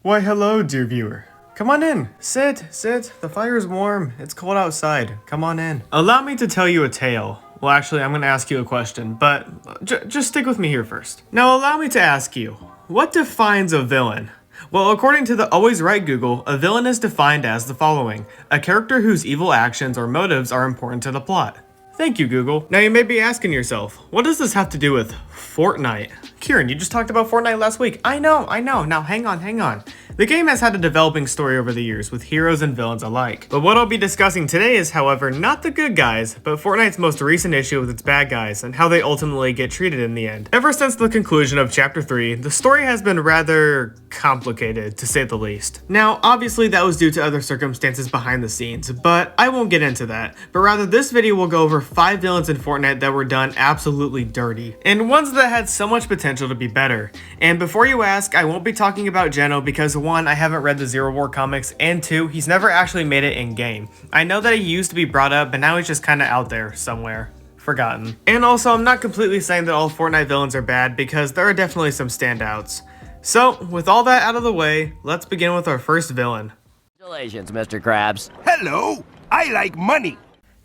Why hello, dear viewer. Come on in. Sit. The fire's warm. It's cold outside. Come on in. Allow me to tell you a tale. Well, actually, I'm going to ask you a question, but just stick with me here first. Now, allow me to ask you, what defines a villain? Well, according to the Always Right Google, a villain is defined as the following: a character whose evil actions or motives are important to the plot. Thank you, Google. Now you may be asking yourself, what does this have to do with Fortnite? Kieran, you just talked about Fortnite last week. I know. Now hang on. The game has had a developing story over the years, with heroes and villains alike. But what I'll be discussing today is, however, not the good guys, but Fortnite's most recent issue with its bad guys, and how they ultimately get treated in the end. Ever since the conclusion of Chapter 3, the story has been rather complicated, to say the least. Now, obviously that was due to other circumstances behind the scenes, but I won't get into that. But rather, this video will go over 5 villains in Fortnite that were done absolutely dirty, and ones that had so much potential to be better. And before you ask, I won't be talking about Geno because 1, I haven't read the Zero War comics, and 2, he's never actually made it in game. I know that he used to be brought up, but now he's just kinda out there somewhere. Forgotten. And also, I'm not completely saying that all Fortnite villains are bad, because there are definitely some standouts. So, with all that out of the way, let's begin with our first villain. Congratulations, Mr. Krabs. Hello, I like money.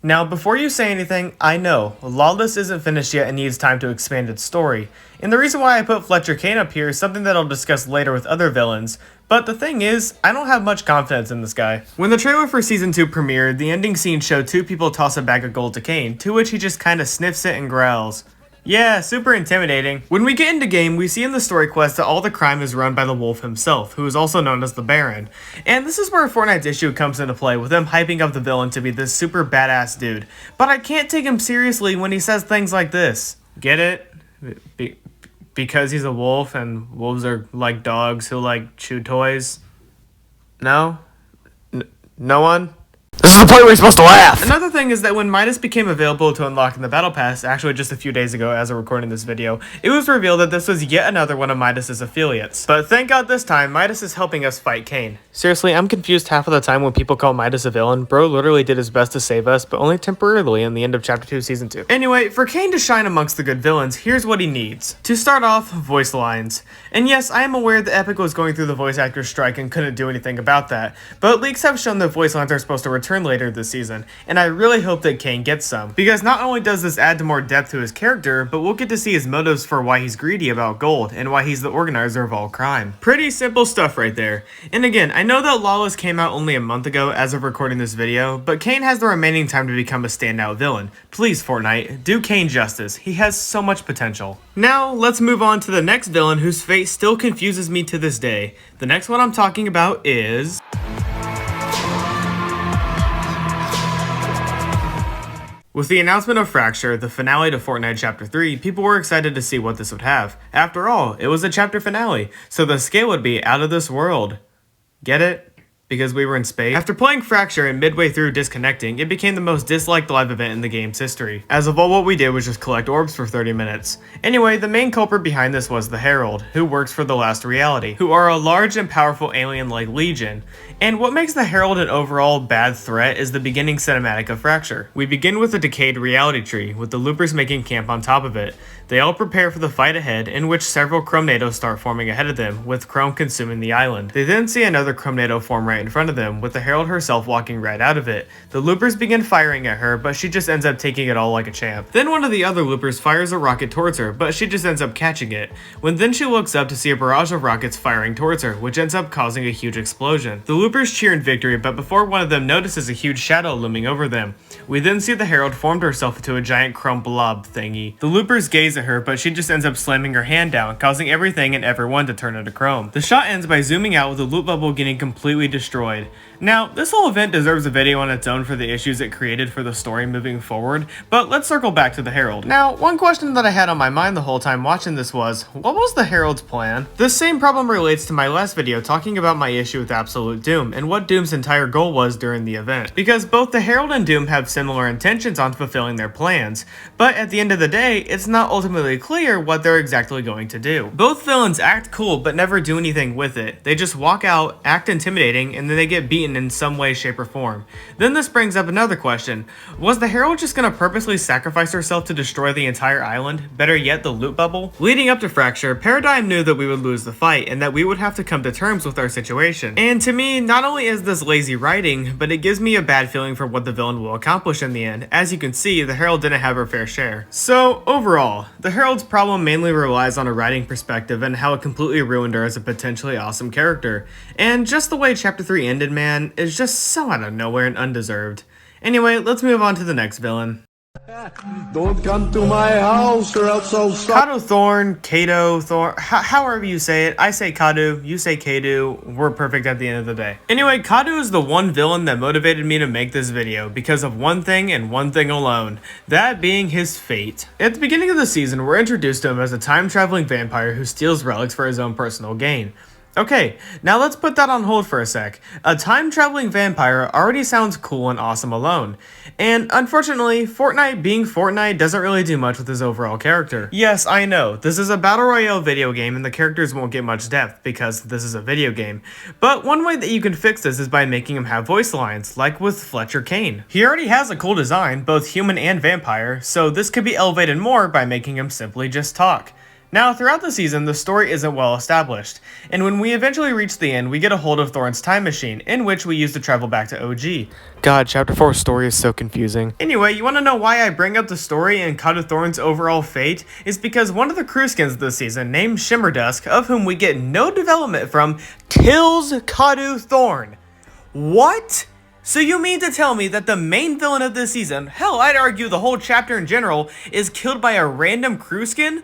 Now, before you say anything, I know, Lawless isn't finished yet and needs time to expand its story. And the reason why I put Fletcher Kane up here is something that I'll discuss later with other villains, but the thing is, I don't have much confidence in this guy. When the trailer for Season 2 premiered, the ending scene showed 2 people toss a bag of gold to Kane, to which he just kinda sniffs it and growls. Yeah, super intimidating. When we get into game, we see in the story quest that all the crime is run by the wolf himself, who is also known as the Baron. And this is where Fortnite's issue comes into play, with them hyping up the villain to be this super badass dude. But I can't take him seriously when he says things like this. Get it? Because he's a wolf and wolves are like dogs who like chew toys? No? No one? This is the point where you're supposed to laugh! Another thing is that when Midas became available to unlock in the Battle Pass, actually just a few days ago as I'm recording this video, it was revealed that this was yet another one of Midas's affiliates. But thank God this time, Midas is helping us fight Kane. Seriously, I'm confused half of the time when people call Midas a villain. Bro literally did his best to save us, but only temporarily in the end of Chapter 2, Season 2. Anyway, for Kane to shine amongst the good villains, here's what he needs. To start off, voice lines. And yes, I am aware that Epic was going through the voice actor strike and couldn't do anything about that, but leaks have shown that voice lines are supposed to return later this season, and I really hope that Kane gets some, because not only does this add to more depth to his character, but we'll get to see his motives for why he's greedy about gold, and why he's the organizer of all crime. Pretty simple stuff right there. And again, I know that Lawless came out only a month ago as of recording this video, but Kane has the remaining time to become a standout villain. Please, Fortnite, do Kane justice. He has so much potential. Now, let's move on to the next villain whose fate still confuses me to this day. The next one I'm talking about is... With the announcement of Fracture, the finale to Fortnite Chapter 3, people were excited to see what this would have. After all, it was a chapter finale, so the scale would be out of this world. Get it? Because we were in space? After playing Fracture and midway through disconnecting, it became the most disliked live event in the game's history, as of all what we did was just collect orbs for 30 minutes. Anyway, the main culprit behind this was the Herald, who works for the Last Reality, who are a large and powerful alien-like legion. And what makes the Herald an overall bad threat is the beginning cinematic of Fracture. We begin with a decayed reality tree, with the loopers making camp on top of it. They all prepare for the fight ahead, in which several Chrome-nados start forming ahead of them, with Chrome consuming the island. They then see another Chrome-nado form right in front of them, with the Herald herself walking right out of it. The loopers begin firing at her, but she just ends up taking it all like a champ. Then one of the other loopers fires a rocket towards her, but she just ends up catching it. When then she looks up to see a barrage of rockets firing towards her, which ends up causing a huge explosion. The loopers cheer in victory, but before one of them notices a huge shadow looming over them. We then see the Herald formed herself into a giant chrome blob thingy. The loopers gaze at her, but she just ends up slamming her hand down, causing everything and everyone to turn into chrome. The shot ends by zooming out with the loot bubble getting completely destroyed. Now, this whole event deserves a video on its own for the issues it created for the story moving forward, but let's circle back to the Herald. Now, one question that I had on my mind the whole time watching this was, what was the Herald's plan? This same problem relates to my last video talking about my issue with Absolute Doom, and what Doom's entire goal was during the event. Because both the Herald and Doom have similar intentions on fulfilling their plans, but at the end of the day, it's not ultimately clear what they're exactly going to do. Both villains act cool, but never do anything with it. They just walk out, act intimidating, something and then they get beaten in some way, shape, or form. Then this brings up another question. Was the Herald just gonna purposely sacrifice herself to destroy the entire island? Better yet, the loot bubble? Leading up to Fracture, Paradigm knew that we would lose the fight and that we would have to come to terms with our situation. And to me, not only is this lazy writing, but it gives me a bad feeling for what the villain will accomplish in the end. As you can see, the Herald didn't have her fair share. So overall, the Herald's problem mainly relies on a writing perspective and how it completely ruined her as a potentially awesome character. And just the way Chapter 3 ended, man, is just so out of nowhere and undeserved. Anyway, let's move on to the next villain. Don't come to my house or else I'll Kado Thorne, Kado Thorne, however you say it. I say Kado, you say Kado, we're perfect at the end of the day. Anyway, Kado is the one villain that motivated me to make this video because of one thing and one thing alone, that being his fate. At the beginning of the season, we're introduced to him as a time-traveling vampire who steals relics for his own personal gain. Okay, now let's put that on hold for a sec. A time-traveling vampire already sounds cool and awesome alone. And unfortunately, Fortnite being Fortnite doesn't really do much with his overall character. Yes, I know, this is a battle royale video game and the characters won't get much depth because this is a video game. But one way that you can fix this is by making him have voice lines, like with Fletcher Kane. He already has a cool design, both human and vampire, so this could be elevated more by making him simply just talk. Now, throughout the season, the story isn't well established, and when we eventually reach the end, we get a hold of Thorne's time machine, in which we use to travel back to OG. God, Chapter 4's story is so confusing. Anyway, you want to know why I bring up the story and Kado Thorne's overall fate? Is because one of the crew skins this season, named Shimmerdusk, of whom we get no development from, kills Kado Thorne. What? So you mean to tell me that the main villain of this season, hell, I'd argue the whole chapter in general, is killed by a random crew skin?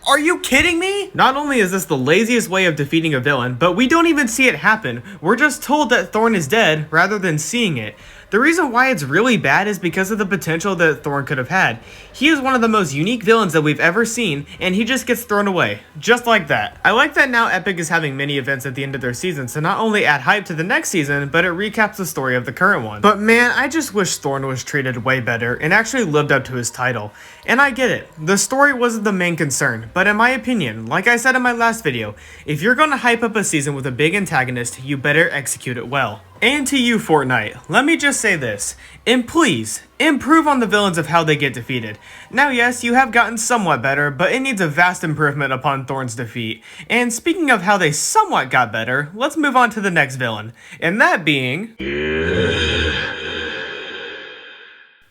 Are you kidding me? Not only is this the laziest way of defeating a villain, but we don't even see it happen. We're just told that Thorne is dead rather than seeing it. The reason why it's really bad is because of the potential that Thorne could have had. He is one of the most unique villains that we've ever seen, and he just gets thrown away. Just like that. I like that now Epic is having mini events at the end of their season to not only add hype to the next season, but it recaps the story of the current one. But man, I just wish Thorne was treated way better and actually lived up to his title. And I get it, the story wasn't the main concern, but in my opinion, like I said in my last video, if you're gonna hype up a season with a big antagonist, you better execute it well. And to you, Fortnite, let me just say this, and please, improve on the villains of how they get defeated. Now yes, you have gotten somewhat better, but it needs a vast improvement upon Thorne's defeat. And speaking of how they somewhat got better, let's move on to the next villain, and that being...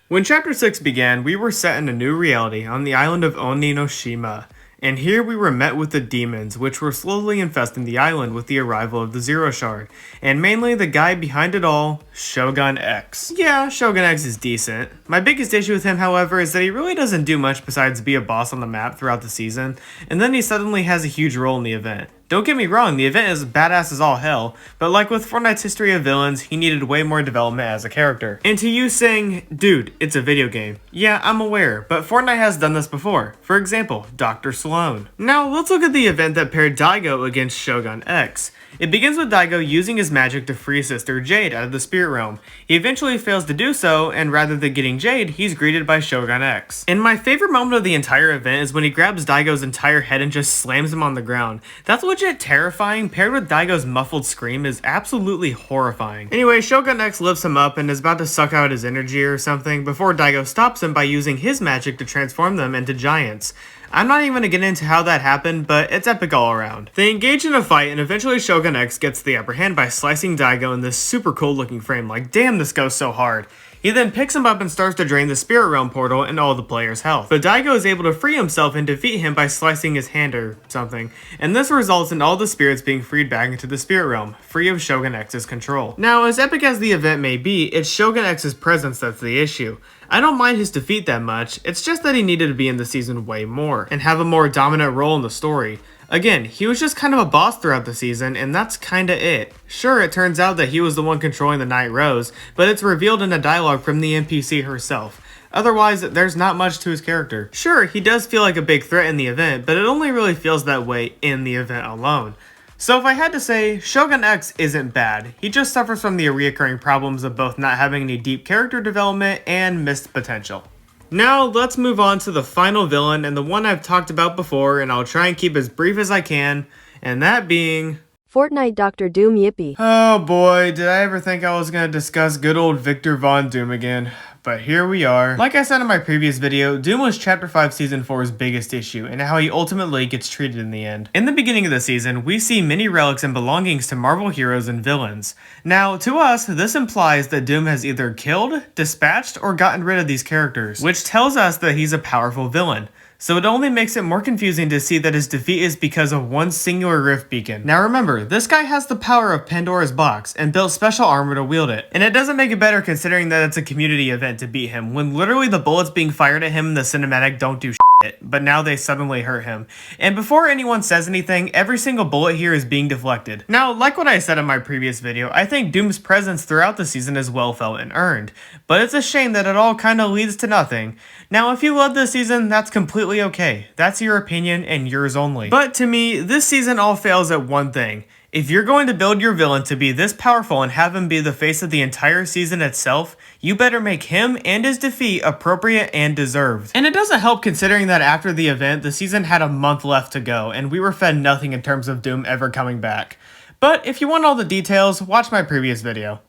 When Chapter 6 began, we were set in a new reality on the island of Oninoshima. And here we were met with the demons, which were slowly infesting the island with the arrival of the Zero Shard, and mainly the guy behind it all, Shogun X. Yeah, Shogun X is decent. My biggest issue with him, however, is that he really doesn't do much besides be a boss on the map throughout the season, and then he suddenly has a huge role in the event. Don't get me wrong, the event is badass as all hell, but like with Fortnite's history of villains, he needed way more development as a character. And to you saying, dude, it's a video game. Yeah, I'm aware, but Fortnite has done this before. For example, Dr. Sloan. Now, let's look at the event that paired Daigo against Shogun X. It begins with Daigo using his magic to free his sister Jade out of the spirit realm. He eventually fails to do so, and rather than getting Jade, he's greeted by Shogun X. And my favorite moment of the entire event is when he grabs Daigo's entire head and just slams him on the ground. That's legit terrifying, paired with Daigo's muffled scream is absolutely horrifying. Anyway, Shogun X lifts him up and is about to suck out his energy or something before Daigo stops him by using his magic to transform them into giants. I'm not even gonna get into how that happened, but it's epic all around. They engage in a fight and eventually Shogun X gets the upper hand by slicing Daigo in this super cool looking frame, like damn this goes so hard. He then picks him up and starts to drain the spirit realm portal and all the players' health. But Daigo is able to free himself and defeat him by slicing his hand or something, and this results in all the spirits being freed back into the spirit realm, free of Shogun X's control. Now, as epic as the event may be, it's Shogun X's presence that's the issue. I don't mind his defeat that much, it's just that he needed to be in the season way more, and have a more dominant role in the story. Again, he was just kind of a boss throughout the season, and that's kinda it. Sure, it turns out that he was the one controlling the Night Rose, but it's revealed in a dialogue from the NPC herself. Otherwise, there's not much to his character. Sure, he does feel like a big threat in the event, but it only really feels that way in the event alone. So if I had to say, Shogun X isn't bad. He just suffers from the reoccurring problems of both not having any deep character development and missed potential. Now, let's move on to the final villain and the one I've talked about before, and I'll try and keep as brief as I can, and that being Fortnite Dr. Doom Yippee. Oh boy, did I ever think I was gonna discuss good old Victor Von Doom again. But here we are. Like I said in my previous video, Doom was Chapter 5 Season 4's biggest issue, and how he ultimately gets treated in the end. In the beginning of the season, we see many relics and belongings to Marvel heroes and villains. Now, to us, this implies that Doom has either killed, dispatched, or gotten rid of these characters, which tells us that he's a powerful villain. So it only makes it more confusing to see that his defeat is because of one singular rift beacon. Now remember, this guy has the power of Pandora's box and built special armor to wield it. And it doesn't make it better considering that it's a community event to beat him, when literally the bullets being fired at him in the cinematic don't do shit, but now they suddenly hurt him. And before anyone says anything, every single bullet here is being deflected. Now, like what I said in my previous video, I think Doom's presence throughout the season is well felt and earned, but it's a shame that it all kinda leads to nothing. Now, if you love this season, that's completely okay. That's your opinion and yours only. But to me, this season all fails at one thing. If you're going to build your villain to be this powerful and have him be the face of the entire season itself, you better make him and his defeat appropriate and deserved. And it doesn't help considering that after the event, the season had a month left to go, and we were fed nothing in terms of Doom ever coming back. But if you want all the details, watch my previous video.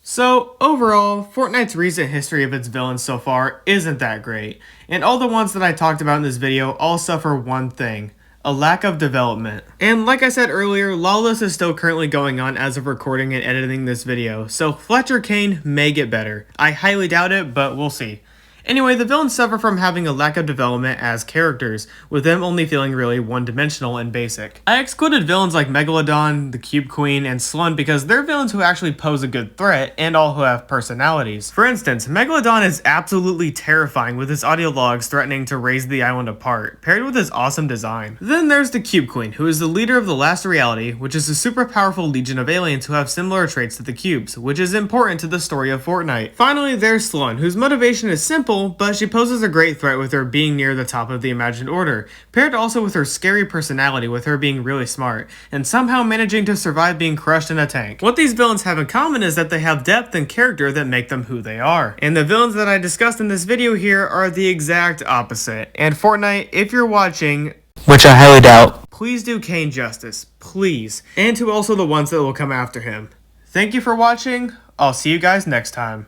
So, overall, Fortnite's recent history of its villains so far isn't that great, and all the ones that I talked about in this video all suffer one thing: a lack of development. And like I said earlier, Lawless is still currently going on as of recording and editing this video, so Fletcher Kane may get better. I highly doubt it, but we'll see. Anyway, the villains suffer from having a lack of development as characters, with them only feeling really one-dimensional and basic. I excluded villains like Megalodon, the Cube Queen, and Slun because they're villains who actually pose a good threat and all who have personalities. For instance, Megalodon is absolutely terrifying with his audio logs threatening to raise the island apart, paired with his awesome design. Then there's the Cube Queen, who is the leader of the Last Reality, which is a super powerful legion of aliens who have similar traits to the Cubes, which is important to the story of Fortnite. Finally, there's Slun, whose motivation is simple, but she poses a great threat with her being near the top of the imagined order, paired also with her scary personality with her being really smart, and somehow managing to survive being crushed in a tank. What these villains have in common is that they have depth and character that make them who they are. And the villains that I discussed in this video here are the exact opposite. And Fortnite, if you're watching, Which I highly doubt. please do Kane justice, please. And to also the ones that will come after him. Thank you for watching, I'll see you guys next time.